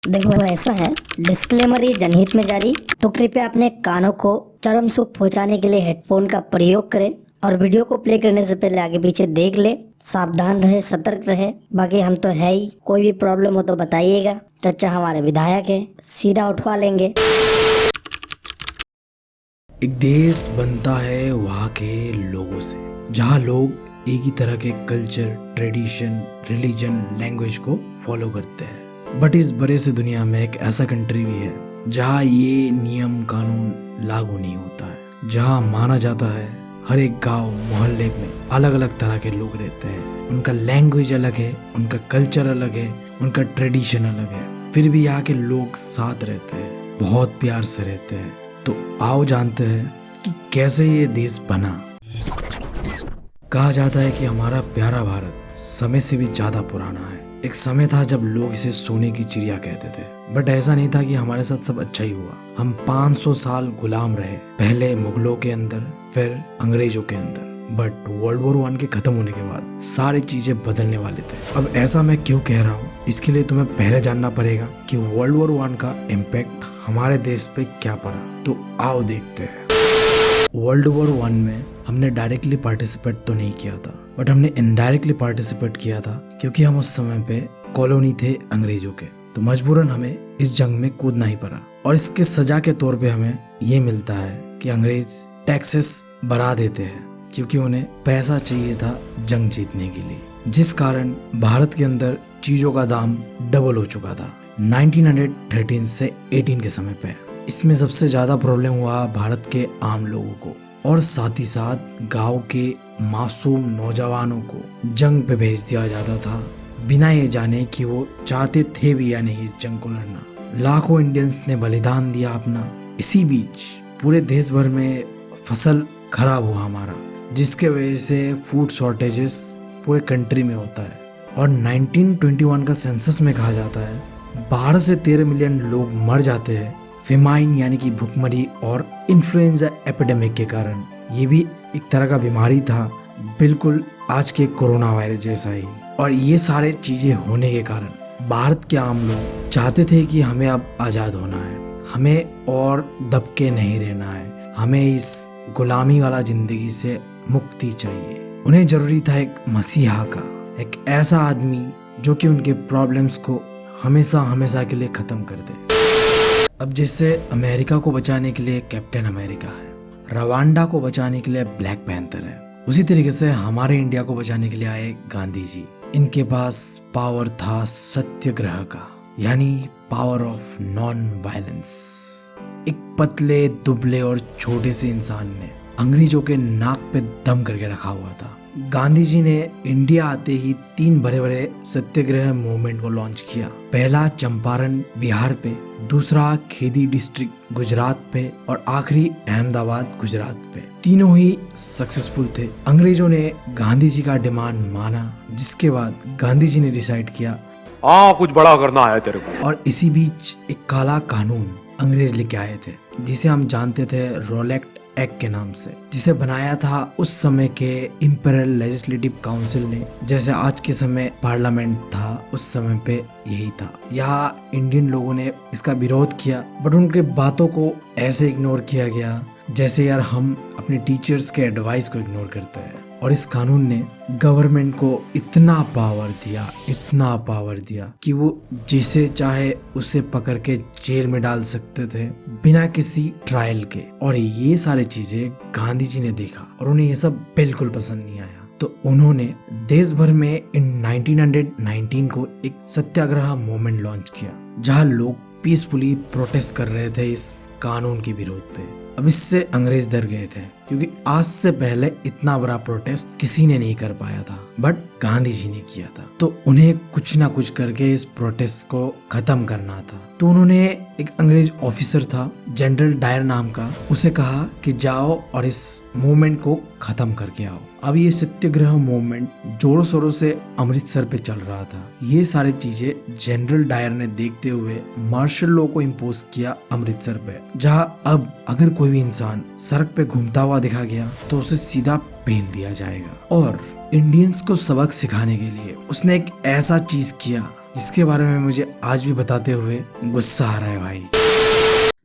देखो ऐसा है, डिस्क्लेमर ये जनहित में जारी, तो कृपया अपने कानों को चरम सुख पहुंचाने के लिए हेडफोन का प्रयोग करें और वीडियो को प्ले करने से पहले आगे पीछे देख ले। सावधान रहे, सतर्क रहे। बाकी हम तो है ही, कोई भी प्रॉब्लम हो तो बताइएगा, चचा हमारे विधायक है, सीधा उठवा लेंगे। एक देश बनता है वहाँ के लोगों से, जहाँ लोग एक ही तरह के कल्चर, ट्रेडिशन, रिलीजन, लैंग्वेज को फॉलो करते हैं। बट इस बड़े से दुनिया में एक ऐसा कंट्री भी है जहाँ ये नियम कानून लागू नहीं होता है, जहाँ माना जाता है हर एक गांव मोहल्ले में अलग अलग तरह के लोग रहते हैं। उनका लैंग्वेज अलग है, उनका कल्चर अलग है, उनका ट्रेडिशन अलग है, फिर भी यहाँ के लोग साथ रहते हैं, बहुत प्यार से रहते हैं। तो आओ जानते हैं कि कैसे ये देश बना। कहा जाता है कि हमारा प्यारा भारत समय से भी ज्यादा पुराना है। एक समय था जब लोग इसे सोने की चिड़िया कहते थे, बट ऐसा नहीं था कि हमारे साथ सब अच्छा ही हुआ। हम 500 साल गुलाम रहे, पहले मुगलों के अंदर, फिर अंग्रेजों के अंदर। बट वर्ल्ड वॉर 1 के खत्म होने के बाद सारी चीजें बदलने वाले थे। अब ऐसा मैं क्यों कह रहा हूँ, इसके लिए तुम्हें पहले जानना पड़ेगा कि वर्ल्ड वॉर 1 का इम्पैक्ट हमारे देश पे क्या पड़ा। तो आओ देखते हैं। वर्ल्ड वॉर 1 में हमने डायरेक्टली पार्टिसिपेट तो नहीं किया था, बट हमने इनडायरेक्टली पार्टिसिपेट किया था क्योंकि हम उस समय पे कॉलोनी थे अंग्रेजों के। तो मजबूरन हमें इस जंग में कूदना ही पड़ा, और इसके सजा के तौर पे हमें ये मिलता है कि अंग्रेज टैक्सेस बढ़ा देते हैं क्योंकि उन्हें पैसा चाहिए था जंग जीतने के लिए, जिस कारण भारत के अंदर चीजों का दाम डबल हो चुका था 1913 से 18 के समय पे। इसमें सबसे ज्यादा प्रॉब्लम हुआ भारत के आम लोगों को, और साथ ही साथ गांव के मासूम नौजवानों को जंग पे भेज दिया जाता था बिना ये जाने कि वो चाहते थे भी या नहीं इस जंग को लड़ना। लाखों इंडियंस ने बलिदान दिया अपना। इसी बीच पूरे देश भर में फसल खराब हुआ हमारा, जिसके वजह से फूड शॉर्टेजेस पूरे कंट्री में होता है। और 1921 का सेंसस में कहा जाता है 12 से 13 मिलियन लोग मर जाते हैं फेमाइन यानी कि भूखमरी और इन्फ्लुएंजा एपिडेमिक के कारण। ये भी एक तरह का बीमारी था, बिल्कुल आज के कोरोना वायरस जैसा ही। और ये सारे चीजें होने के कारण भारत के आम लोग चाहते थे कि हमें अब आजाद होना है, हमें और दबके नहीं रहना है, हमें इस गुलामी वाला जिंदगी से मुक्ति चाहिए। उन्हें जरूरी था एक मसीहा का, एक ऐसा आदमी जो कि उनके प्रॉब्लम्स को हमेशा हमेशा के लिए खत्म कर दे। अब जैसे अमेरिका को बचाने के लिए कैप्टन अमेरिका है, रवांडा को बचाने के लिए ब्लैक पैंथर है, उसी तरीके से हमारे इंडिया को बचाने के लिए आए गांधी जी। इनके पास पावर था सत्याग्रह का, यानी पावर ऑफ नॉन वायलेंस। एक पतले, दुबले और छोटे से इंसान ने अंग्रेजों के नाक पे दम करके रखा हुआ था। गांधी जी ने इंडिया आते ही 3 बड़े बड़े सत्याग्रह मूवमेंट को लॉन्च किया। पहला चंपारण बिहार पे, दूसरा खेदी डिस्ट्रिक्ट गुजरात पे, और आखिरी अहमदाबाद गुजरात पे। तीनों ही सक्सेसफुल थे। अंग्रेजों ने गांधी जी का डिमांड माना, जिसके बाद गांधी जी ने डिसाइड किया कुछ बड़ा करना है तेरे को। और इसी बीच एक काला कानून अंग्रेज लेके आए थे, जिसे हम जानते थे रोलेक्ट एक्ट के नाम से, जिसे बनाया था उस समय के इंपीरियल लेजिस्लेटिव काउंसिल ने। जैसे आज के समय पार्लियामेंट था, उस समय पे यही था। यहाँ इंडियन लोगों ने इसका विरोध किया, बट उनके बातों को ऐसे इग्नोर किया गया जैसे यार हम अपने टीचर्स के एडवाइस को इग्नोर करते हैं। और इस कानून ने गवर्नमेंट को इतना पावर दिया कि वो जिसे चाहे उसे पकड़ के जेल में डाल सकते थे बिना किसी ट्रायल के। और ये सारी चीजें गांधी जी ने देखा और उन्हें ये सब बिल्कुल पसंद नहीं आया। तो उन्होंने देश भर में इन 1919 को एक सत्याग्रह मूवमेंट लॉन्च किया, जहां लोग पीसफुली प्रोटेस्ट कर रहे थे इस कानून के विरोध पे। अब इससे अंग्रेज डर गए थे क्योंकि आज से पहले इतना बड़ा प्रोटेस्ट किसी ने नहीं कर पाया था, बट गांधी जी ने किया था। तो उन्हें कुछ ना कुछ करके इस प्रोटेस्ट को खत्म करना था। तो उन्होंने एक अंग्रेज ऑफिसर था जनरल डायर नाम का, उसे कहा कि जाओ और इस मूवमेंट को खत्म करके आओ। अब ये सत्याग्रह मूवमेंट जोरों शोरों से अमृतसर पे चल रहा था। ये सारी चीजें जनरल डायर ने देखते हुए मार्शल लॉ को इम्पोज किया अमृतसर पे, जहां अब अगर कोई भी इंसान सड़क पे घूमता हुआ दिखा गया तो उसे सीधा पेल दिया जाएगा। और इंडियंस को सबक सिखाने के लिए उसने एक ऐसा चीज किया जिसके बारे में मुझे आज भी बताते हुए गुस्सा आ रहा है भाई,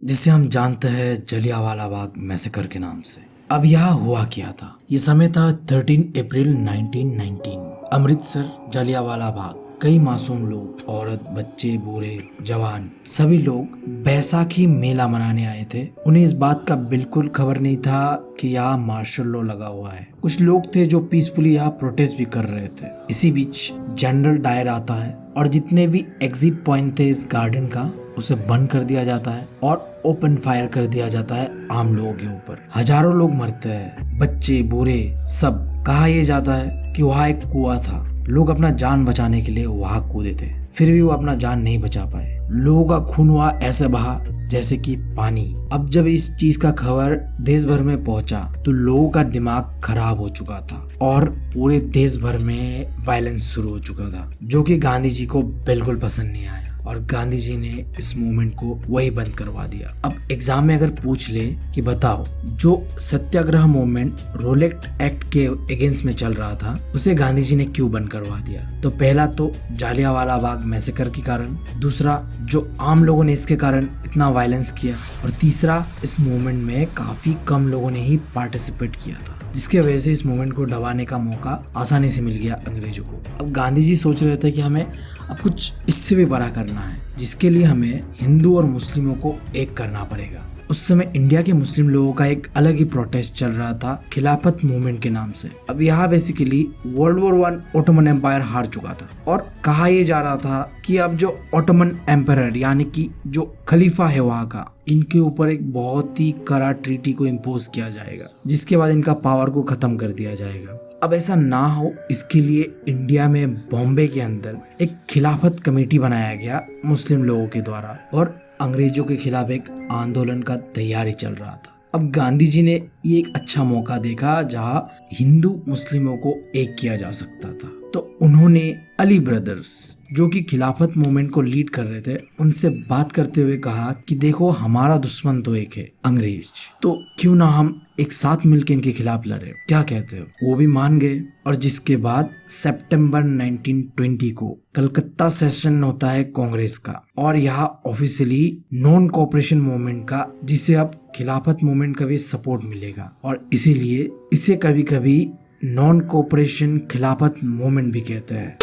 जिसे हम जानते हैं जलियांवाला बाग मैसेकर के नाम से। अब यहाँ हुआ क्या था? ये समय था 13 अप्रैल 1919। अमृतसर जलियांवाला बाग। कई मासूम लोग, औरत, बच्चे, बूढ़े, जवान, सभी लोग बैसाखी मेला मनाने आए थे। उन्हें इस बात का बिल्कुल खबर नहीं था कि यहाँ मार्शल लॉ लगा हुआ है। कुछ लोग थे जो पीसफुली यहाँ प्रोटेस्ट भी कर रहे थे। इसी बीच जनरल डायर आता है और जितने भी एग्जिट पॉइंट थे इस गार्डन का, उसे बंद कर दिया जाता है और ओपन फायर कर दिया जाता है आम लोगों के ऊपर। हजारों लोग मरते हैं, बच्चे, बूढ़े, सब। कहा यह जाता है कि वहाँ एक कुआं था, लोग अपना जान बचाने के लिए वहां कूदे थे, फिर भी वो अपना जान नहीं बचा पाए। लोगों का खून वहां ऐसे बहा जैसे कि पानी। अब जब इस चीज का खबर देश भर में पहुंचा तो लोगों का दिमाग खराब हो चुका था और पूरे देश भर में वायलेंस शुरू हो चुका था, जो कि गांधी जी को बिल्कुल पसंद नहीं आया और गांधी जी ने इस मूवमेंट को वही बंद करवा दिया। अब एग्जाम में अगर पूछ ले कि बताओ, जो सत्याग्रह मूवमेंट रोलेट एक्ट के अगेंस्ट में चल रहा था, उसे गांधी जी ने क्यों बंद करवा दिया? तो पहला तो जलियांवाला बाग मैसेकर के कारण, दूसरा जो आम लोगों ने इसके कारण इतना वायलेंस किया, और तीसरा इस मूवमेंट में काफी कम लोगों ने ही पार्टिसिपेट किया था, जिसकी वजह से इस मूवमेंट को दबाने का मौका आसानी से मिल गया अंग्रेजों को। अब गांधी जी सोच रहे थे कि हमें अब कुछ इससे भी बड़ा करना है, जिसके लिए हमें हिंदू और मुस्लिमों को एक करना पड़ेगा। उस समय इंडिया के मुस्लिम लोगों का एक अलग ही प्रोटेस्ट चल रहा था खिलाफत मूवमेंट के नाम से। अब यहाँ basically world war 1 Ottoman empire हार चुका था और कहा यह जा रहा था कि अब जो ओटोमन एम्पायर यानी कि जो खलीफा है वहाँ का, इनके ऊपर एक बहुत ही कड़ा ट्रीटी को इम्पोज किया जाएगा, जिसके बाद इनका पावर को खत्म कर दिया जाएगा। अब ऐसा ना हो, इसके लिए इंडिया में बॉम्बे के अंदर एक खिलाफत कमेटी बनाया गया मुस्लिम लोगों के द्वारा और अंग्रेजों के खिलाफ एक आंदोलन का तैयारी चल रहा था। अब गांधी जी ने ये एक अच्छा मौका देखा जहां हिंदू मुस्लिमों को एक किया जा सकता था, तो उन्होंने अली ब्रदर्स, जो कि खिलाफत मूवमेंट को लीड कर रहे थे, उनसे बात करते हुए कहा कि देखो, हमारा दुश्मन तो एक है, अंग्रेज, तो क्यों ना हम एक साथ मिलकर इनके खिलाफ लड़े, क्या कहते हो? वो भी मान गए और जिसके बाद सितंबर 1920 को कलकत्ता सेशन होता है कांग्रेस का और यहाँ ऑफिशियली नॉन कोऑपरेशन मूवमेंट का, जिसे अब खिलाफत मूवमेंट का भी सपोर्ट मिलेगा और इसीलिए इसे कभी कभी नॉन कोऑपरेशन खिलाफत मूवमेंट भी कहते हैं।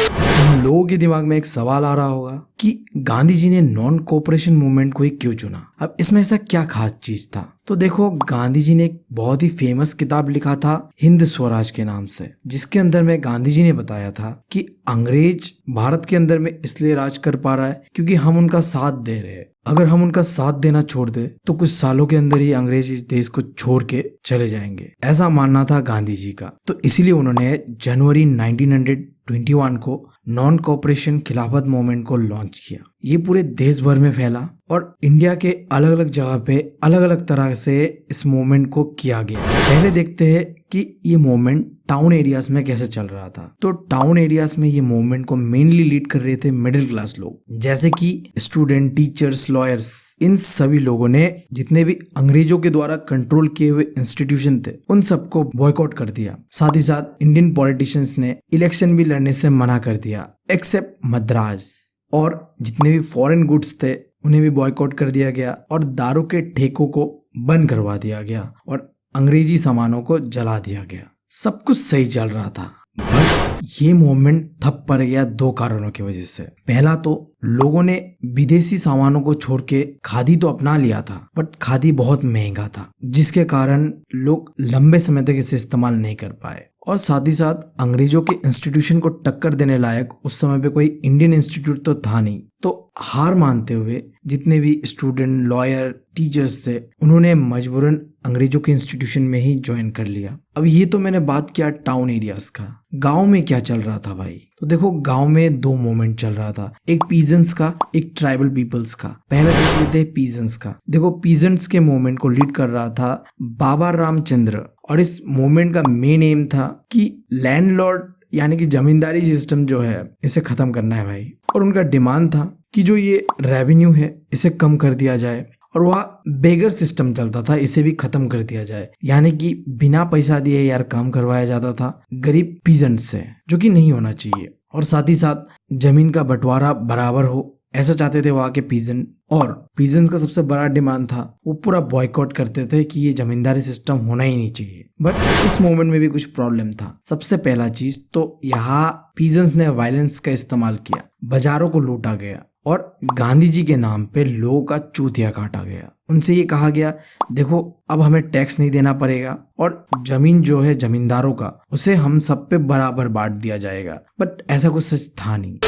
तुम लोगों के दिमाग में एक सवाल आ रहा होगा कि गांधी जी ने नॉन कोऑपरेशन मूवमेंट को ही क्यों चुना? अब इसमें ऐसा क्या खास चीज था? तो देखो, गांधी जी ने एक बहुत ही फेमस किताब लिखा था हिंद स्वराज के नाम से, जिसके अंदर में गांधी जी ने बताया था कि अंग्रेज भारत के अंदर में इसलिए राज कर पा रहा है क्योंकि हम उनका साथ दे रहे हैं। अगर हम उनका साथ देना छोड़ दे तो कुछ सालों के अंदर ही अंग्रेज इस देश को छोड़ के चले जाएंगे, ऐसा मानना था गांधी जी का। तो इसीलिए उन्होंने जनवरी 1921 को नॉन कोऑपरेशन खिलाफत मूवमेंट को लॉन्च किया। ये पूरे देश भर में फैला और इंडिया के अलग अलग जगह पे अलग अलग तरह से इस मूवमेंट को किया गया। पहले देखते हैं कि ये मूवमेंट टाउन एरियाज में कैसे चल रहा था। तो टाउन एरियाज में ये मूवमेंट को मेनली लीड कर रहे थे मिडिल क्लास लोग, जैसे कि स्टूडेंट, टीचर्स, लॉयर्स। इन सभी लोगों ने जितने भी अंग्रेजों के द्वारा कंट्रोल किए हुए इंस्टीट्यूशन थे उन सबको बॉयकॉट कर दिया। साथ ही साथ इंडियन पॉलिटिशियंस ने इलेक्शन भी लड़ने से मना कर दिया, एक्सेप्ट मद्रास। और जितने भी फॉरेन गुड्स थे उन्हें भी बॉयकॉट कर दिया गया और दारू के ठेकों को बंद करवा दिया गया और अंग्रेजी सामानों को जला दिया गया। सब कुछ सही चल रहा था, बट ये मूवमेंट ठप पड़ गया 2 कारणों की वजह से। पहला तो लोगों ने विदेशी सामानों को छोड़ के खादी तो अपना लिया था, बट खादी बहुत महंगा था, जिसके कारण लोग लंबे समय तक इसे इस्तेमाल नहीं कर पाए। और साथ ही साथ अंग्रेजों के इंस्टीट्यूशन को टक्कर देने लायक उस समय पे कोई इंडियन इंस्टीट्यूट तो था नहीं। तो हार मानते हुए जितने भी स्टूडेंट, लॉयर, टीचर्स थे, उन्होंने मजबूरन अंग्रेजों के इंस्टीट्यूशन में ही ज्वाइन कर लिया। अब ये तो मैंने बात किया टाउन एरियाज का। गांव में क्या चल रहा था भाई? तो देखो, गांव में 2 मूवमेंट चल रहा था, एक पीजेंट्स का, एक ट्राइबल पीपल्स का। पहले देख लेते हैं पीजेंट्स का। देखो, पीजेंट्स के मूवमेंट को लीड कर रहा था बाबा रामचंद्र और इस मूवमेंट का मेन एम था कि लैंडलॉर्ड यानी कि जमींदारी सिस्टम जो है इसे खत्म करना है भाई। और उनका डिमांड था कि जो ये रेवेन्यू है इसे कम कर दिया जाए और वह बेगर सिस्टम चलता था, इसे भी खत्म कर दिया जाए। यानी कि बिना पैसा दिए यार काम करवाया जाता था गरीब पीजेंट से, जो कि नहीं होना चाहिए। और साथ ही साथ जमीन का बंटवारा बराबर हो, ऐसा चाहते थे वहां के पीजन। और पीजन का सबसे बड़ा डिमांड था, वो पूरा बॉयकॉट करते थे कि ये जमींदारी सिस्टम होना ही नहीं चाहिए। बट इस मोमेंट में भी कुछ प्रॉब्लम था। सबसे पहला चीज तो यहाँ पीजन्स ने वायलेंस का इस्तेमाल किया, बाजारों को लूटा गया और गांधी जी के नाम पे लोगों का चूतिया काटा गया। उनसे ये कहा गया, देखो अब हमें टैक्स नहीं देना पड़ेगा और जमीन जो है जमींदारों का, उसे हम सब पे बराबर बांट दिया जाएगा। बट ऐसा कुछ सच था नहीं।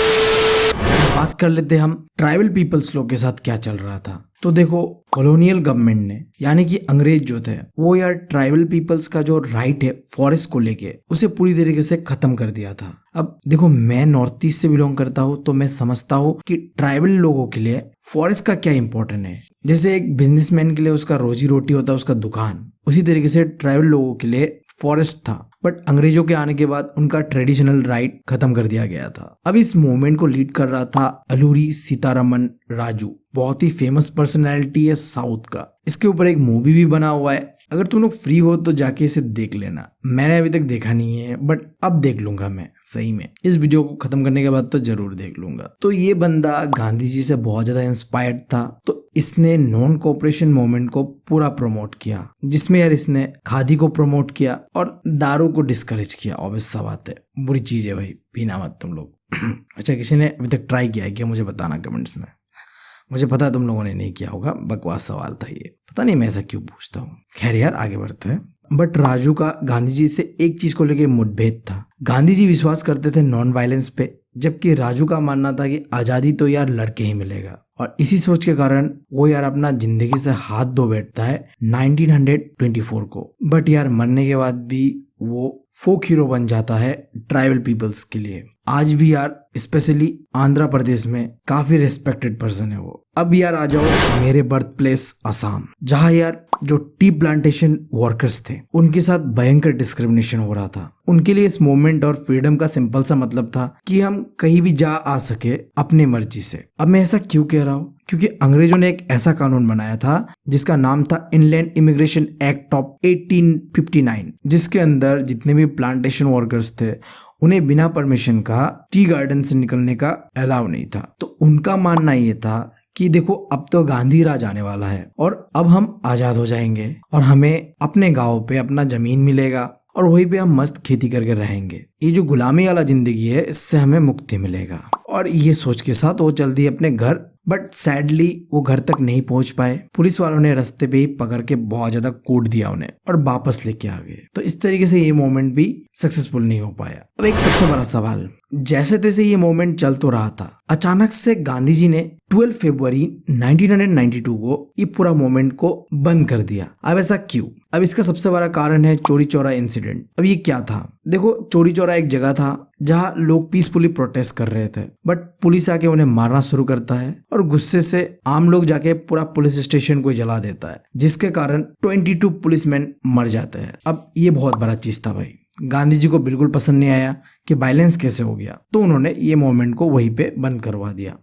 बात कर लेते हम ट्राइबल पीपल्स लोग के साथ क्या चल रहा था। तो देखो, कॉलोनियल गवर्नमेंट ने यानी कि अंग्रेज जो थे वो यार ट्राइबल पीपल्स का जो राइट है फॉरेस्ट को लेके, उसे पूरी तरीके से खत्म कर दिया था। अब देखो, मैं नॉर्थ ईस्ट से बिलोंग करता हूँ तो मैं समझता हूँ कि ट्राइबल लोगों के लिए फॉरेस्ट का क्या इंपॉर्टेंट है। जैसे एक बिजनेसमैन के लिए उसका रोजी रोटी होता है उसका दुकान, उसी तरीके से ट्राइबल लोगों के लिए फॉरेस्ट था। बट अंग्रेजों के आने के बाद उनका ट्रेडिशनल राइट खत्म कर दिया गया था। अब इस मूवमेंट को लीड कर रहा था अलूरी सीतारमन राजू, बहुत ही फेमस पर्सनैलिटी है साउथ का। इसके ऊपर एक मूवी भी बना हुआ है, अगर तुम लोग फ्री हो तो जाके इसे देख लेना। मैंने अभी तक देखा नहीं है बट अब देख लूंगा मैं, सही में इस वीडियो को खत्म करने के बाद तो जरूर देख लूंगा। तो ये बंदा गांधी जी से बहुत ज्यादा इंस्पायर्ड था, तो इसने नॉन कोऑपरेशन मूवमेंट को पूरा प्रमोट किया, जिसमें यार इसने खादी को प्रमोट किया और दारू को डिस्करेज किया। ऑब्वियस सा बात है, बुरी चीज है भाई, पीना मत तुम लोग। अच्छा, किसी ने अभी तक ट्राई किया है क्या? मुझे बताना कमेंट्स में। मुझे पता है तुम लोगों ने नहीं किया होगा, बकवास सवाल था ये, पता नहीं मैं ऐसा क्यों पूछता हूँ। खैर यार, आगे बढ़ते हैं। बट राजू का गांधी जी से एक चीज को लेके मुठभेद था। गांधी जी विश्वास करते थे नॉन वायलेंस पे, जबकि राजू का मानना था कि आजादी तो यार लड़के ही मिलेगा। और इसी सोच के कारण वो यार अपना जिंदगी से हाथ धो बैठता है 1924 को। बट यार मरने के बाद भी वो फोक हीरो बन जाता है ट्राइबल पीपल्स के लिए। आज भी यार स्पेशली आंध्र प्रदेश में काफी रेस्पेक्टेड पर्सन है वो। अब यार आ जाओ मेरे बर्थ प्लेस असम, जहाँ यार जो टी प्लांटेशन वर्कर्स थे उनके साथ भयंकर डिस्क्रिमिनेशन हो रहा था। उनके लिए इस मूवमेंट और फ्रीडम का सिंपल सा मतलब था कि हम कहीं भी जा आ सके अपनी मर्जी से। अब मैं ऐसा क्यों कह रहा हूँ? क्योंकि अंग्रेजों ने एक ऐसा कानून बनाया था जिसका नाम था इनलैंड इमिग्रेशन एक्ट ऑफ 1859, जिसके अंदर जितने भी प्लांटेशन वर्कर्स थे उन्हें बिना परमिशन का टी गार्डन से निकलने का अलाउ नहीं था। तो उनका मानना ये था कि देखो अब तो गांधी राज आने वाला है और अब हम आजाद हो जाएंगे और हमें अपने गांव पे अपना जमीन मिलेगा और वहीं पे हम मस्त खेती करके रहेंगे। ये जो गुलामी वाला जिंदगी है इससे हमें मुक्ति मिलेगा। और ये सोच के साथ वो चल दी अपने घर। बट सैडली वो घर तक नहीं पहुंच पाए। पुलिस वालों ने रास्ते पे ही पकड़ के बहुत ज्यादा कूट दिया उन्हें और वापस लेके आ गए। तो इस तरीके से ये मूवमेंट भी सक्सेसफुल नहीं हो पाया। अब एक सबसे बड़ा सवाल, जैसे तैसे ये मूवमेंट चल तो रहा था, अचानक से गांधी जी ने 12 फरवरी 1992 को ये पूरा मूवमेंट को बंद कर दिया। अब ऐसा क्यों? अब इसका सबसे बड़ा कारण है चोरी चौरा इंसिडेंट। अब ये क्या था? देखो, चोरी चौरा एक जगह था जहाँ लोग पीसफुली प्रोटेस्ट कर रहे थे, बट पुलिस आके उन्हें मारना शुरू करता है और गुस्से से आम लोग जाके पूरा पुलिस स्टेशन को जला देता है, जिसके कारण 22 पुलिसमैन मर जाते हैं। अब ये बहुत बड़ा चीज था भाई। गांधी जी को बिल्कुल पसंद नहीं आया कि वायलेंस कैसे हो गया, तो उन्होंने ये मूवमेंट को वहीं पे बंद करवा दिया।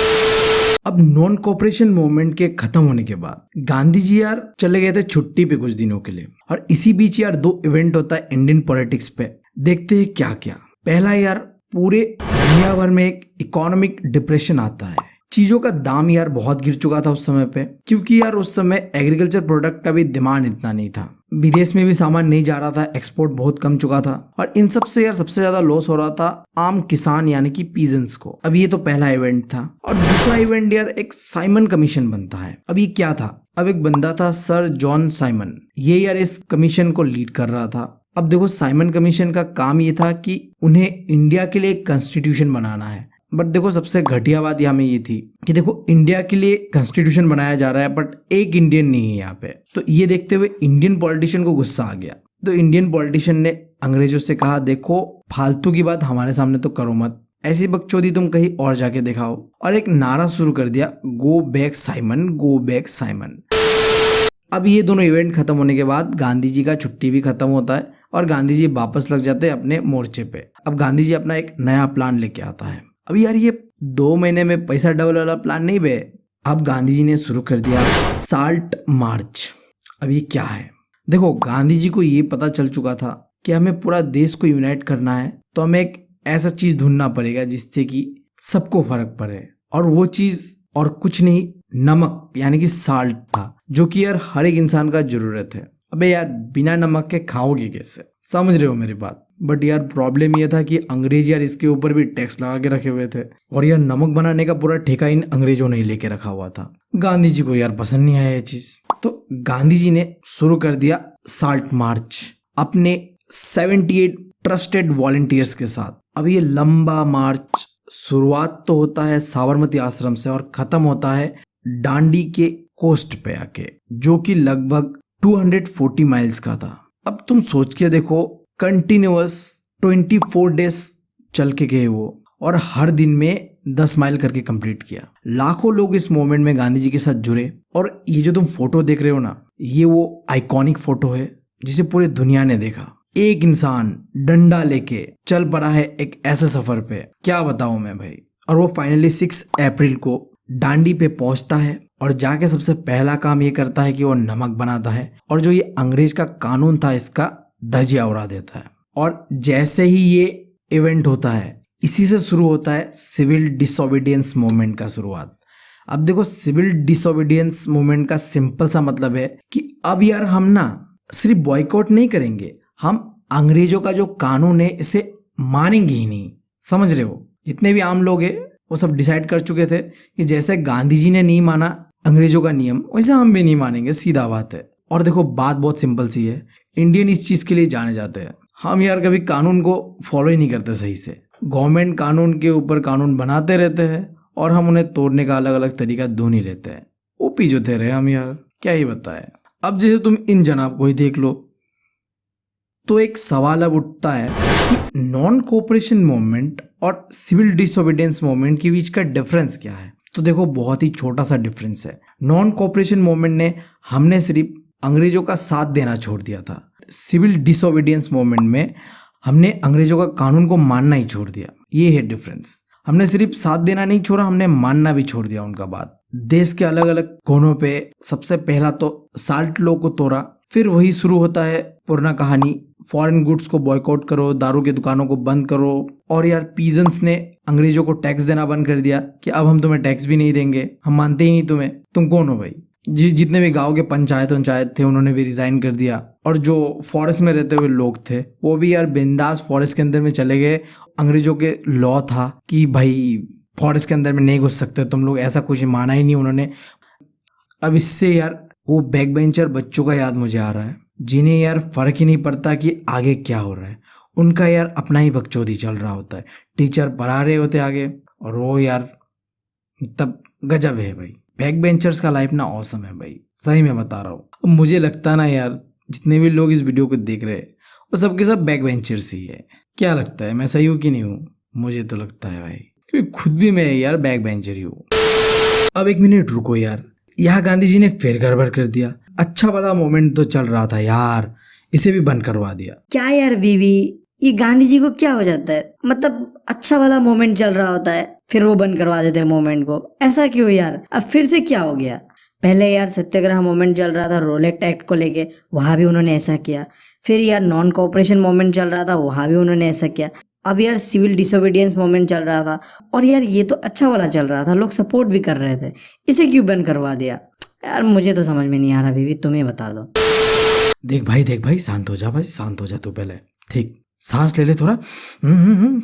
अब नॉन कोऑपरेशन मूवमेंट के खत्म होने के बाद गांधी जी यार चले गए थे छुट्टी पे कुछ दिनों के लिए, और इसी बीच यार 2 इवेंट होता है इंडियन पॉलिटिक्स पे। देखते हैं क्या क्या। पहला यार, पूरे दुनिया भर में एक इकोनॉमिक डिप्रेशन आता है। चीजों का दाम यार बहुत गिर चुका था उस समय पे, क्योंकि यार उस समय एग्रीकल्चर प्रोडक्ट का भी डिमांड इतना नहीं था, विदेश में भी सामान नहीं जा रहा था, एक्सपोर्ट बहुत कम चुका था, और इन सब से यार सबसे ज्यादा लॉस हो रहा था आम किसान यानी कि पीजेंट्स को। अब ये तो पहला इवेंट था। और दूसरा इवेंट यार एक साइमन कमीशन बनता है। अब ये क्या था? अब एक बंदा था सर जॉन साइमन, ये यार इस कमीशन को लीड कर रहा था। अब देखो, साइमन कमीशन का काम ये था कि उन्हें इंडिया के लिए एक कॉन्स्टिट्यूशन बनाना है। बट देखो, सबसे घटिया बात यहाँ में ये थी कि देखो, इंडिया के लिए कॉन्स्टिट्यूशन बनाया जा रहा है बट एक इंडियन नहीं है यहाँ पे। तो ये देखते हुए इंडियन पॉलिटिशियन को गुस्सा आ गया। तो इंडियन पॉलिटिशियन ने अंग्रेजों से कहा, देखो फालतू की बात हमारे सामने तो करो मत, ऐसी बकचोदी तुम कहीं और जाके दिखाओ। और एक नारा शुरू कर दिया, go back Simon, go back Simon. अब ये दोनों इवेंट खत्म होने के बाद गांधी जी का छुट्टी भी खत्म होता है और गांधी जी वापस लग जाते हैं अपने मोर्चे पे। अब गांधी जी अपना एक नया प्लान लेके आता है। अब यार ये 2 महीने में पैसा डबल वाला प्लान नहीं बे। अब गांधी जी ने शुरू कर दिया साल्ट मार्च। अब ये क्या है? देखो, गांधी जी को ये पता चल चुका था कि हमें पूरा देश को यूनाइट करना है, तो हमें एक ऐसा चीज ढूंढना पड़ेगा जिससे कि सबको फर्क पड़े। और वो चीज और कुछ नहीं, नमक यानी कि साल्ट था, जो कि यार हर एक इंसान का जरूरत है। अबे यार बिना नमक के खाओगे कैसे, समझ रहे हो मेरी बात। बट यार प्रॉब्लम ये था कि अंग्रेज यार इसके ऊपर भी टैक्स लगा के रखे हुए थे, और यार नमक बनाने का पूरा ठेका इन अंग्रेजों ने लेके रखा हुआ था। गांधी जी को यार पसंद नहीं आया ये चीज, तो गांधी जी ने शुरू कर दिया साल्ट मार्च अपने 78 ट्रस्टेड वॉलंटियर्स के साथ। अब ये लंबा मार्च शुरुआत तो होता है साबरमती आश्रम से और खत्म होता है डांडी के कोस्ट पे आके, जो कि लगभग 240 माइल्स का था। अब तुम सोच के देखो, कंटिन्यूअस 24 डेज चल के गए वो, और हर दिन में 10 माइल करके कंप्लीट किया। लाखों लोग इस मोमेंट में गांधी जी के साथ जुड़े। और ये जो तुम फोटो देख रहे हो ना, ये वो आइकॉनिक फोटो है जिसे पूरी दुनिया ने देखा। एक इंसान डंडा लेके चल पड़ा है एक ऐसे सफर पे, क्या बताऊं मैं भाई। और वो फाइनली 6 अप्रैल को डांडी पे पहुंचता है और जाके सबसे पहला काम ये करता है कि वो नमक बनाता है, और जो ये अंग्रेज का कानून था इसका धजिया उड़ा देता है। और जैसे ही ये इवेंट होता है, इसी से शुरू होता है सिविल डिसोबीडियंस मूवमेंट का शुरुआत। अब देखो, सिविल डिसोबीडियंस मूवमेंट का सिंपल सा मतलब है कि अब यार हम ना सिर्फ बॉयकॉट नहीं करेंगे, हम अंग्रेजों का जो कानून है इसे मानेंगे ही नहीं। समझ रहे हो, जितने भी आम लोग हैं वो सब डिसाइड कर चुके थे कि जैसे गांधी जी ने नहीं माना अंग्रेजों का नियम, वैसे हम भी नहीं मानेंगे, सीधा बात है। और देखो बात बहुत सिंपल सी है, इंडियन इस चीज के लिए जाने जाते हैं, हम यार कभी कानून को फॉलो ही नहीं करते सही से। गवर्नमेंट कानून के ऊपर कानून बनाते रहते हैं और हम उन्हें तोड़ने का अलग अलग तरीका ढूंढ ही लेते हैं। ओपी जो थे रहे हम यार, क्या ही बताए। अब जैसे तुम इन जनाब को ही देख लो, तो एक सवाल अब उठता है कि नॉन कोऑपरेशन मूवमेंट और सिविल डिसोबीडियंस मूवमेंट के बीच का डिफरेंस क्या है। तो देखो बहुत ही छोटा सा डिफरेंस है। नॉन कोऑपरेशन मूवमेंट ने हमने सिर्फ अंग्रेजों का साथ देना छोड़ दिया था। सिविल डिसोबीडियंस मूवमेंट में हमने अंग्रेजों का कानून को मानना ही छोड़ दिया। ये है डिफरेंस। हमने सिर्फ साथ देना नहीं छोड़ा, हमने मानना भी छोड़ दिया उनका बात। देश के अलग अलग कोनों पे सबसे पहला तो साल्ट लॉ को तोड़ा, फिर वही शुरू होता है पुराना कहानी, फॉरेन गुड्स को बॉयकॉट करो, दारू की दुकानों को बंद करो। और यार पीजेंट्स ने अंग्रेजों को टैक्स देना बंद कर दिया कि अब हम तुम्हें टैक्स भी नहीं देंगे, हम मानते ही नहीं तुम्हें, तुम कौन हो भाई। जितने भी गांव के पंचायत थे उन्होंने भी रिजाइन कर दिया। और जो फॉरेस्ट में रहते हुए लोग थे वो भी यार बिंदास फॉरेस्ट के अंदर में चले गए। अंग्रेजों के लॉ था कि भाई फॉरेस्ट के अंदर में नहीं घुस सकते तुम लोग, ऐसा कुछ माना ही नहीं उन्होंने। अब इससे यार वो बैक बेंचर बच्चों का याद मुझे आ रहा है, जिन्हें यार फर्क ही नहीं पड़ता कि आगे क्या हो रहा है। उनका यार अपना ही बकचोदी चल रहा होता है, टीचर पढ़ा रहे होते आगे और वो यार तब गजब है भाई। बैक बेंचर्स का लाइफ ना ऑसम है भाई, सही में बता रहा हूँ। मुझे लगता ना यार जितने भी लोग इस वीडियो को देख रहे हैं वो सबके सब बैक बेंचर्स ही है। क्या लगता है, मैं सही हूँ कि नहीं हूँ? मुझे तो लगता है भाई, क्योंकि खुद भी मैं यार बैक बेंचर ही हूँ। अब एक मिनट रुको यार, यहाँ गांधी जी ने फिर गड़बड़ कर दिया। अच्छा वाला मोमेंट तो चल रहा था यार, इसे भी बंद करवा दिया। क्या यार बीवी, ये गांधी जी को क्या हो जाता है? मतलब अच्छा वाला मोमेंट चल रहा होता है फिर वो बंद करवा देते हैं मोमेंट को, ऐसा क्यों यार? अब फिर से क्या हो गया? पहले यार सत्याग्रह मोमेंट चल रहा था रोलेक्ट एक्ट को लेके, वहां भी उन्होंने ऐसा किया। फिर यार नॉन कोऑपरेशन मोमेंट चल रहा था, वहां भी उन्होंने ऐसा किया। अब यार सिविल डिसोबीडियंस मोमेंट चल रहा था और यार ये तो अच्छा वाला चल रहा था, लोग सपोर्ट भी कर रहे थे, इसे क्यों बंद करवा दिया यार? मुझे तो समझ में नहीं आ रहा बीवी, तुम ही बता दो। देख भाई शांत हो जा भाई, शांत हो जा तू पहले। ठीक, सांस ले ले थोड़ा,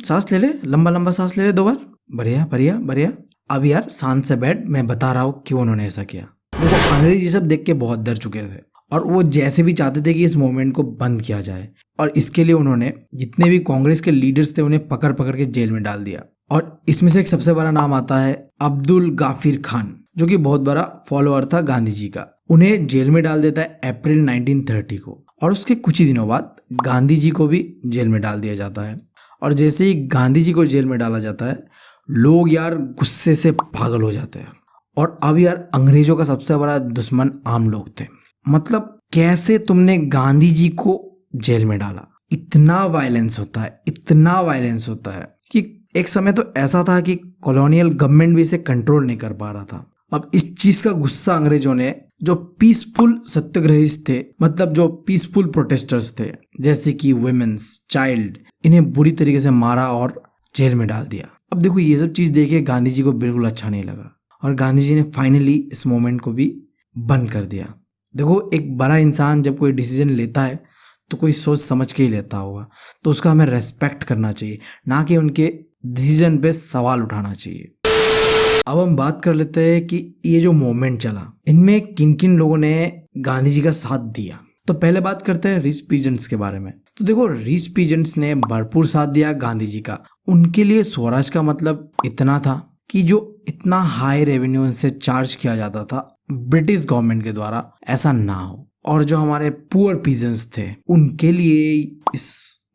सांस ले ले, लंबा लंबा सांस ले ले 2 बार। बढ़िया बढ़िया बढ़िया। अब यार शांत से बैठ, मैं बता रहा हूँ क्यों उन्होंने ऐसा किया। देखो अंग्रेज ये सब देख के बहुत डर चुके थे और वो जैसे भी चाहते थे कि इस मूवमेंट को बंद किया जाए, और इसके लिए उन्होंने जितने भी कांग्रेस के लीडर्स थे उन्हें पकड़ पकड़ के जेल में डाल दिया। और इसमें से एक सबसे बड़ा नाम आता है अब्दुल गाफिर खान, जो कि बहुत बड़ा फॉलोअर था गांधी जी का। उन्हें जेल में डाल देता है अप्रैल 1930 को, और उसके कुछ ही दिनों बाद गांधी जी को भी जेल में डाल दिया जाता है। और जैसे ही गांधी जी को जेल में डाला जाता है, लोग यार गुस्से से पागल हो जाते हैं। और अब यार अंग्रेजों का सबसे बड़ा दुश्मन आम लोग थे। मतलब कैसे तुमने गांधी जी को जेल में डाला? इतना वायलेंस होता है, इतना वायलेंस होता है कि एक समय तो ऐसा था कि कॉलोनियल गवर्नमेंट भी इसे कंट्रोल नहीं कर पा रहा था। अब इस चीज का गुस्सा अंग्रेजों ने, जो पीसफुल सत्याग्रहीस थे, मतलब जो पीसफुल प्रोटेस्टर्स थे, जैसे कि वुमेन्स, चाइल्ड, इन्हें बुरी तरीके से मारा और जेल में डाल दिया। अब देखो ये सब चीज़ देखे गांधी जी को बिल्कुल अच्छा नहीं लगा और गांधी जी ने फाइनली इस मोमेंट को भी बंद कर दिया। देखो एक बड़ा इंसान जब कोई डिसीजन लेता है तो कोई सोच समझ के ही लेता होगा, तो उसका हमें रेस्पेक्ट करना चाहिए, ना कि उनके डिसीजन पे सवाल उठाना चाहिए। अब हम बात कर लेते हैं कि ये जो मोमेंट चला इनमें किन किन लोगों ने गांधी जी का साथ दिया। तो पहले बात करते हैं रिच पीजेंट्स के बारे में। तो देखो रिच पीजेंट्स ने भरपूर साथ दिया गांधी जी का। उनके लिए स्वराज का मतलब इतना था कि जो इतना हाई रेवेन्यू से चार्ज किया जाता था ब्रिटिश गवर्नमेंट के द्वारा, ऐसा ना हो। और जो हमारे पुअर पीजेंट्स थे उनके लिए इस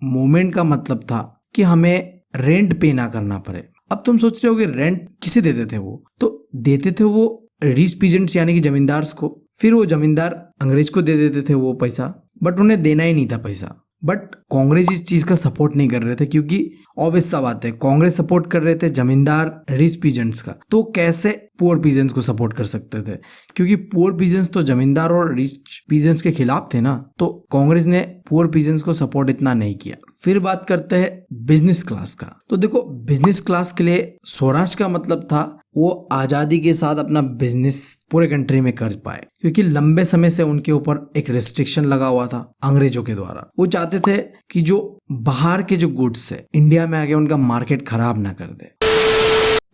मोमेंट का मतलब था कि हमें रेंट पे ना करना पड़े। अब तुम सोच रहे हो कि रेंट किसे देते थे वो, तो देते थे वो रिच पीजेंट्स यानी कि जमींदार्स को। फिर वो जमींदार अंग्रेज को दे देते थे वो पैसा, बट उन्हें देना ही नहीं था पैसा। बट कांग्रेस इस चीज का सपोर्ट नहीं कर रहे थे, क्योंकि ऑब्वियस सा बात है कांग्रेस सपोर्ट कर रहे थे जमींदार रिच पीजेंट्स का, तो कैसे पुअर पीजेंट्स को सपोर्ट कर सकते थे, क्योंकि पुअर पीजेंट्स तो जमींदार और रिच पीजेंट्स के खिलाफ थे ना। तो कांग्रेस ने पुअर पीजेंट्स को सपोर्ट इतना नहीं किया। फिर बात करते हैं बिजनेस क्लास का। तो देखो बिजनेस क्लास के लिए स्वराज का मतलब था वो आजादी के साथ अपना बिजनेस पूरे कंट्री में कर पाए, क्योंकि लंबे समय से उनके ऊपर एक रिस्ट्रिक्शन लगा हुआ था अंग्रेजों के द्वारा। वो चाहते थे कि जो बाहर के जो गुड्स है इंडिया में आके उनका मार्केट खराब ना कर दे।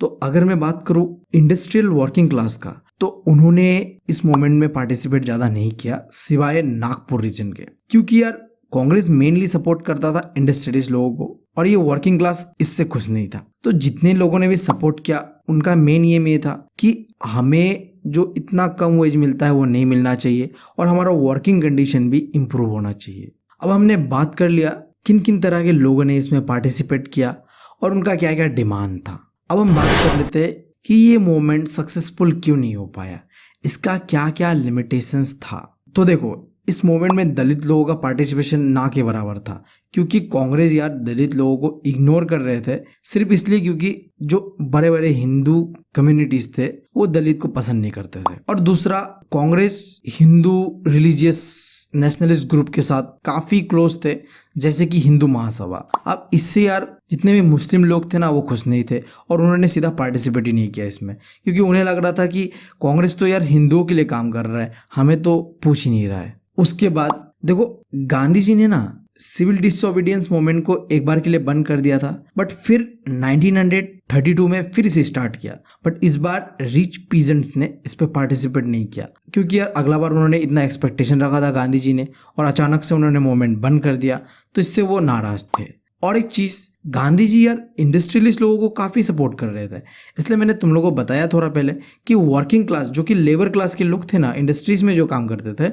तो अगर मैं बात करूं इंडस्ट्रियल वर्किंग क्लास का, तो उन्होंने इस मूवमेंट में पार्टिसिपेट ज्यादा नहीं किया सिवाय नागपुर रीजन के, क्योंकि यार कांग्रेस मेनली सपोर्ट करता था इंडस्ट्रियलिस्ट लोगों को और ये वर्किंग क्लास इससे खुश नहीं था। तो जितने लोगों ने भी सपोर्ट किया उनका मेन ये था कि हमें जो इतना कम वेज मिलता है वो नहीं मिलना चाहिए और हमारा वर्किंग कंडीशन भी इम्प्रूव होना चाहिए। अब हमने बात कर लिया किन किन तरह के लोगों ने इसमें पार्टिसिपेट किया और उनका क्या क्या डिमांड था। अब हम बात कर लेते हैं कि ये मूवमेंट सक्सेसफुल क्यों नहीं हो पाया, इसका क्या क्या लिमिटेशंस था। तो देखो इस मूवमेंट में दलित लोगों का पार्टिसिपेशन ना के बराबर था, क्योंकि कांग्रेस यार दलित लोगों को इग्नोर कर रहे थे सिर्फ इसलिए क्योंकि जो बड़े बड़े हिंदू कम्युनिटीज थे वो दलित को पसंद नहीं करते थे। और दूसरा Congress Hindu religious nationalist group के साथ काफी क्लोज थे, जैसे कि हिंदू महासभा। अब इससे यार जितने भी मुस्लिम लोग थे ना वो खुश नहीं थे और उन्होंने सीधा पार्टिसिपेट ही नहीं किया इसमें, क्योंकि उन्हें लग रहा था कि कांग्रेस तो यार हिंदुओं के लिए काम कर रहा है, हमें तो पूछ ही नहीं रहा है। उसके बाद देखो गांधी जी ने ना सिविल डिसोबीडियंस मूवमेंट को एक बार के लिए बंद कर दिया था, बट फिर 1932 में फिर इसे स्टार्ट किया। बट इस बार रिच पीजेंट्स ने इस पे पार्टिसिपेट नहीं किया, क्योंकि यार अगला बार उन्होंने इतना एक्सपेक्टेशन रखा था गांधी जी ने और अचानक से उन्होंने मूवमेंट बंद कर दिया, तो इससे वो नाराज थे। और एक चीज, गांधी जी यार इंडस्ट्रियलिस्ट लोगों को काफी सपोर्ट कर रहे थे, इसलिए मैंने तुम लोगों को बताया थोड़ा पहले कि वर्किंग क्लास जो कि लेबर क्लास के लोग थे ना, इंडस्ट्रीज में जो काम करते थे,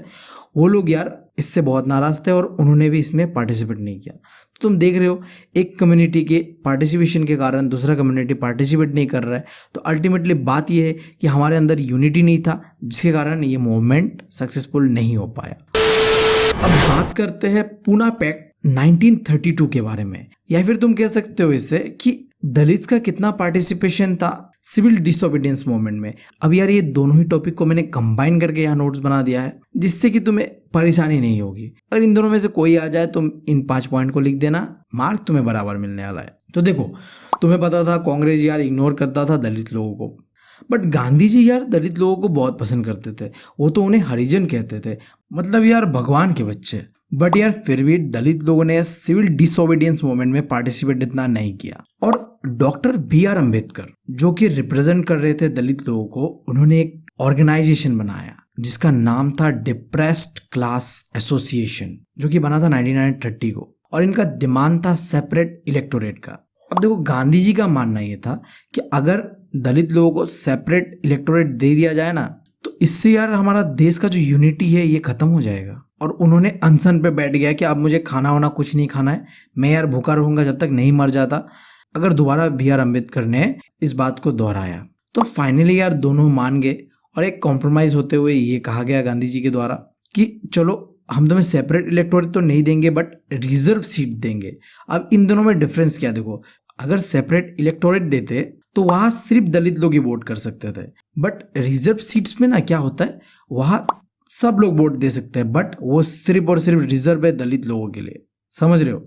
वो लोग यार इससे बहुत नाराज थे और उन्होंने भी इसमें पार्टिसिपेट नहीं किया। तो तुम देख रहे हो एक कम्युनिटी के पार्टिसिपेशन के कारण दूसरा कम्युनिटी पार्टिसिपेट नहीं कर रहा है, तो अल्टीमेटली बात यह है कि हमारे अंदर यूनिटी नहीं था, जिसके कारण ये मूवमेंट सक्सेसफुल नहीं हो पाया। अब बात करते हैं पूना पैक्ट 1932 के बारे में, या फिर तुम कह सकते हो इससे कि दलित्स का कितना पार्टिसिपेशन था सिविल डिसोबीडियंस मूवमेंट में। अब यार ये दोनों ही टॉपिक को मैंने कंबाइन करके यहाँ नोट्स बना दिया है, जिससे कि तुम्हें परेशानी नहीं होगी। अगर इन दोनों में से कोई आ जाए तुम इन 5 पॉइंट को लिख देना, मार्क तुम्हें बराबर मिलने वाला है। तो देखो तुम्हें पता था कांग्रेस यार इग्नोर करता था दलित लोगों को, बट गांधी जी यार दलित लोगों को बहुत पसंद करते थे, वो तो उन्हें हरिजन कहते थे, मतलब यार भगवान के बच्चे। बट यार फिर भी दलित लोगों ने सिविल डिसोबीडियंस मूवमेंट में पार्टिसिपेट इतना नहीं किया। और डॉक्टर BR अम्बेडकर जो कि रिप्रेजेंट कर रहे थे दलित लोगों को, उन्होंने एक ऑर्गेनाइजेशन बनाया जिसका नाम था डिप्रेस्ड क्लास एसोसिएशन, जो कि बना था 1930 को, और इनका डिमांड था सेपरेट इलेक्टोरेट का। अब देखो गांधी जी का मानना यह था कि अगर दलित लोगों को सेपरेट इलेक्टोरेट दे दिया जाए ना, तो इससे यार हमारा देश का जो यूनिटी है ये खत्म हो जाएगा। और उन्होंने अनशन पे बैठ गया कि अब मुझे खाना वाना कुछ नहीं खाना है, मैं यार भूखा रहूंगा जब तक नहीं मर जाता। अगर दोबारा BR अम्बेडकर ने इस बात को दोहराया, तो फाइनली यार दोनों मान गए और एक कॉम्प्रोमाइज होते हुए ये कहा गया गांधी जी के द्वारा कि चलो हम तुम्हें सेपरेट इलेक्टोरेट तो नहीं देंगे बट रिजर्व सीट देंगे। अब इन दोनों में डिफरेंस क्या देखो, अगर सेपरेट इलेक्टोरेट देते तो वहां सिर्फ दलित लोग ही वोट कर सकते थे, बट रिजर्व सीट्स में ना क्या होता है, वहां सब लोग वोट दे सकते हैं, बट वो सिर्फ और सिर्फ रिजर्व है दलित लोगों के लिए। समझ रहे हो?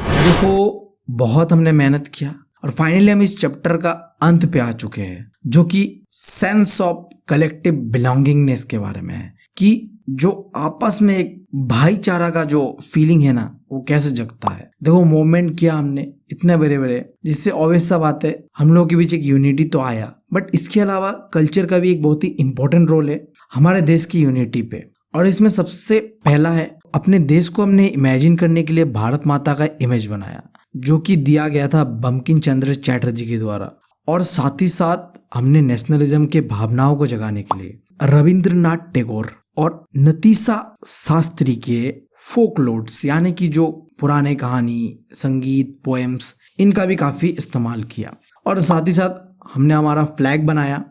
देखो बहुत हमने मेहनत किया और फाइनली हम इस चैप्टर का अंत पे आ चुके हैं, जो कि सेंस ऑफ कलेक्टिव बिलोंगिंगनेस के बारे में है, कि जो आपस में एक भाईचारा का जो फीलिंग है ना वो कैसे जगता है। देखो मूवमेंट किया हमने इतने बड़े बड़े, जिससे ऑब्वियस सा बात है हम लोगों के बीच एक यूनिटी तो आया, बट इसके अलावा कल्चर का भी एक बहुत ही इंपॉर्टेंट रोल है हमारे देश की यूनिटी पे। और इसमें सबसे पहला है, अपने देश को हमने इमेजिन करने के लिए भारत माता का इमेज बनाया, जो कि दिया गया था बंकिम चंद्र चटर्जी के द्वारा। और साथ ही साथ हमने नेशनलिज्म के भावनाओं को जगाने के लिए रविंद्रनाथ टैगोर और नतीशा शास्त्री के फोकलोड्स यानी कि जो पुराने कहानी, संगीत, पोएम्स, इनका भी काफी इस्तेमाल किया। और साथ ही साथ हमने हमारा फ्लैग बनाया।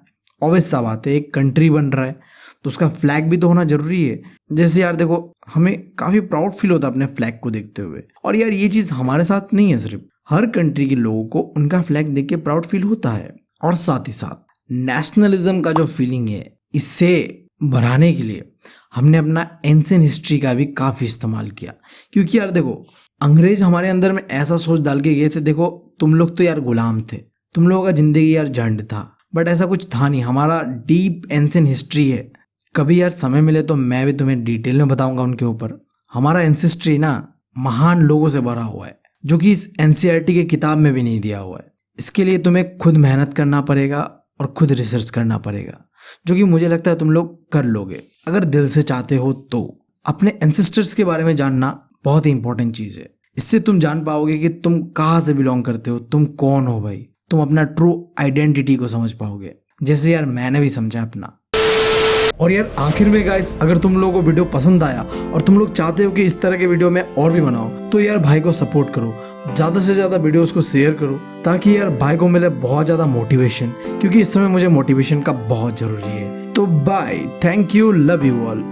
ऑब्वियस सा बात है, एक कंट्री बन रहा है तो उसका फ्लैग भी तो होना जरूरी है। जैसे यार देखो, हमें काफी प्राउड फील होता है अपने फ्लैग को देखते हुए। और यार ये चीज हमारे साथ नहीं है, सिर्फ हर कंट्री के लोगों को उनका फ्लैग देख के प्राउड फील होता है। और साथ ही साथ नेशनलिज्म का जो फीलिंग है, इससे बढ़ाने के लिए हमने अपना एंशिएंट हिस्ट्री का भी काफी इस्तेमाल किया। क्योंकि यार देखो, अंग्रेज हमारे अंदर में ऐसा सोच डाल के गए थे, देखो तुम लोग तो यार गुलाम थे, तुम लोगों का जिंदगी यार झंड था, बट ऐसा कुछ था नहीं। हमारा डीप एंशिएंट हिस्ट्री है। कभी यार समय मिले तो मैं भी तुम्हें डिटेल में बताऊंगा उनके ऊपर। हमारा एंसेस्ट्री ना महान लोगों से भरा हुआ है, जो कि इस एनसीईआरटी के किताब में भी नहीं दिया हुआ है। इसके लिए तुम्हें खुद मेहनत करना पड़ेगा और खुद रिसर्च करना पड़ेगा, जो कि मुझे लगता है तुम लोग कर लोगे अगर दिल से चाहते हो तो। अपने एंसेस्टर्स के बारे में जानना बहुत ही इंपॉर्टेंट चीज है। इससे तुम जान पाओगे कि तुम कहाँ से बिलोंग करते हो, तुम कौन हो भाई। तुम अपना ट्रू आइडेंटिटी को समझ पाओगे, जैसे यार मैंने भी समझा अपना। और यार आखिर में गाइस, अगर तुम लोगों को वीडियो पसंद आया और तुम लोग चाहते हो कि इस तरह के वीडियो मैं और भी बनाऊं, तो यार भाई को सपोर्ट करो, ज़्यादा से ज़्यादा वीडियोस को शेयर करो, ताकि यार भाई को मिले बहुत ज़्यादा मोटिवेशन, क्योंकि इस समय मुझे मोटिवेशन का बहुत ज़रूरी है। तो bye, thank you, love you all.